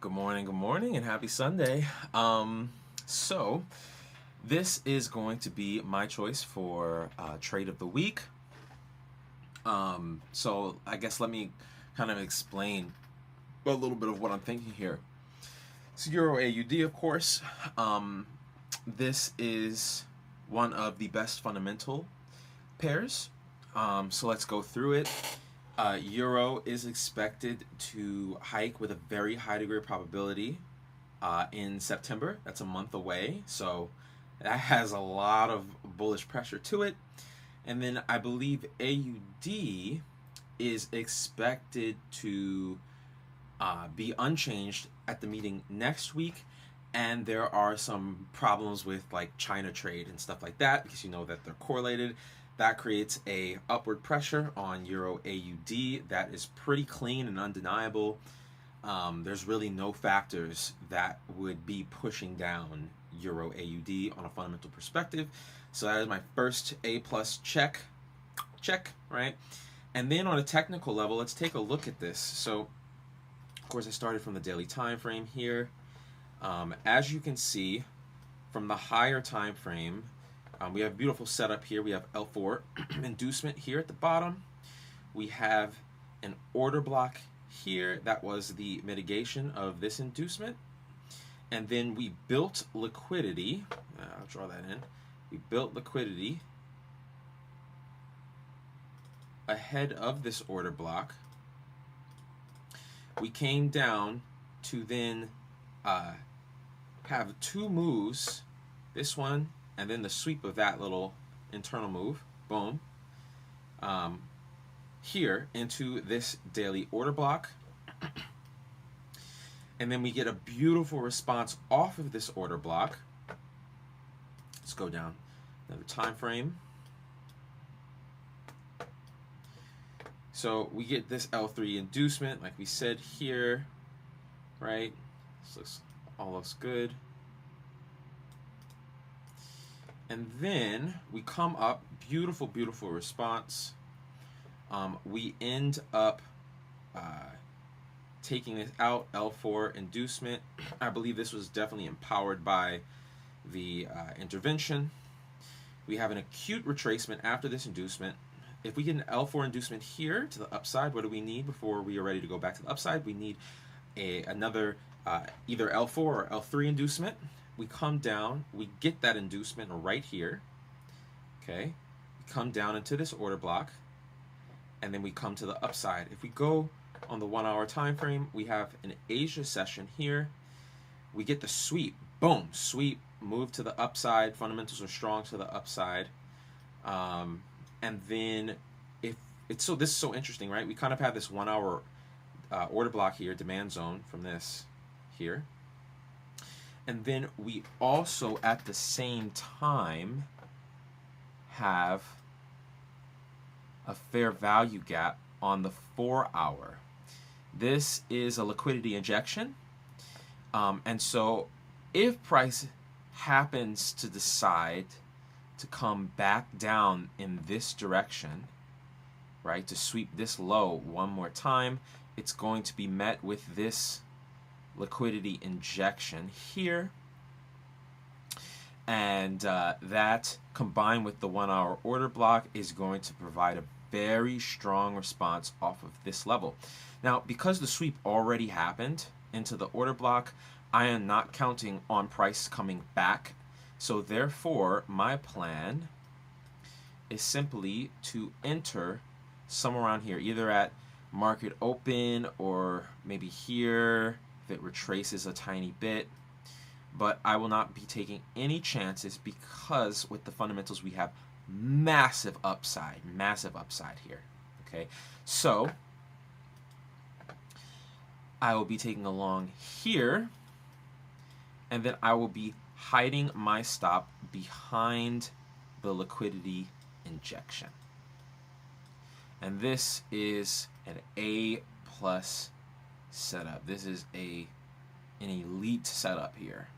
Good morning, and happy Sunday. So this is going to be my choice for trade of the week. So I guess let me kind of explain a little bit of what I'm thinking here. So Euro AUD, of course. This is one of the best fundamental pairs. So let's go through it. Euro is expected to hike with a very high degree of probability in September. That's a month away, so that has a lot of bullish pressure to it. And then I believe AUD is expected to be unchanged at the meeting next week. And there are some problems with like China trade and stuff like that, because you know that they're correlated. That creates a upward pressure on Euro AUD that is pretty clean and undeniable. There's really no factors that would be pushing down Euro AUD on a fundamental perspective. So that is my first A+ check, right? And then on a technical level, let's take a look at this. So, of course, I started from the daily time frame here. As you can see, from the higher time frame, we have a beautiful setup here. We have L4 inducement here at the bottom. We have an order block here. That was the mitigation of this inducement. And then we built liquidity. I'll draw that in. We built liquidity ahead of this order block. We came down to then have two moves, this one and then the sweep of that little internal move, boom, here into this daily order block. And then we get a beautiful response off of this order block. Let's go down another time frame. So we get this L3 inducement, like we said here, right? This all looks good. And then we come up, beautiful, beautiful response. We end up taking this out, L4 inducement. I believe this was definitely empowered by the intervention. We have an acute retracement after this inducement. If we get an L4 inducement here to the upside, what do we need before we are ready to go back to the upside? We need another either L4 or L3 inducement. We come down, we get that inducement right here, okay? We come down into this order block, and then we come to the upside. If we go on the 1 hour time frame, we have an Asia session here. We get the sweep, boom, sweep, move to the upside. Fundamentals are strong to the upside. And then if it's so, this is so interesting, right? We kind of have this 1 hour order block here, demand zone from this here. And then we also, at the same time, have a fair value gap on the 4 hour. This is a liquidity injection. And so if price happens to decide to come back down in this direction, right, to sweep this low one more time, it's going to be met with this liquidity injection here, and that combined with the 1 hour order block is going to provide a very strong response off of this level. Now, because the sweep already happened into the order block, I am not counting on price coming back, so therefore my plan is simply to enter somewhere around here, either at market open or maybe here if it retraces a tiny bit. But I will not be taking any chances, because with the fundamentals we have massive upside here. Okay, so I will be taking along here, and then I will be hiding my stop behind the liquidity injection. And this is an A+ setup. This is an elite setup here.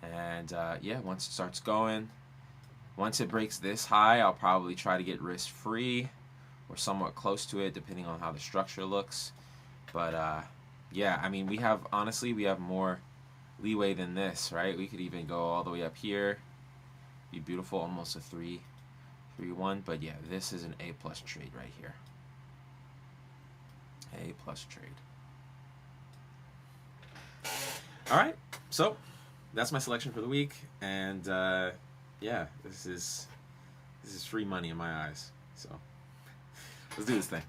And yeah, once it starts going, once it breaks this high, I'll probably try to get risk free. or somewhat close to it, depending on how the structure looks. But yeah, I mean, we have more leeway than this, right? We could even go all the way up here. Be beautiful, almost a 3-1. But yeah, this is an A+ trade right here. A+ trade. All right, so that's my selection for the week, and yeah, this is free money in my eyes. So let's do this thing.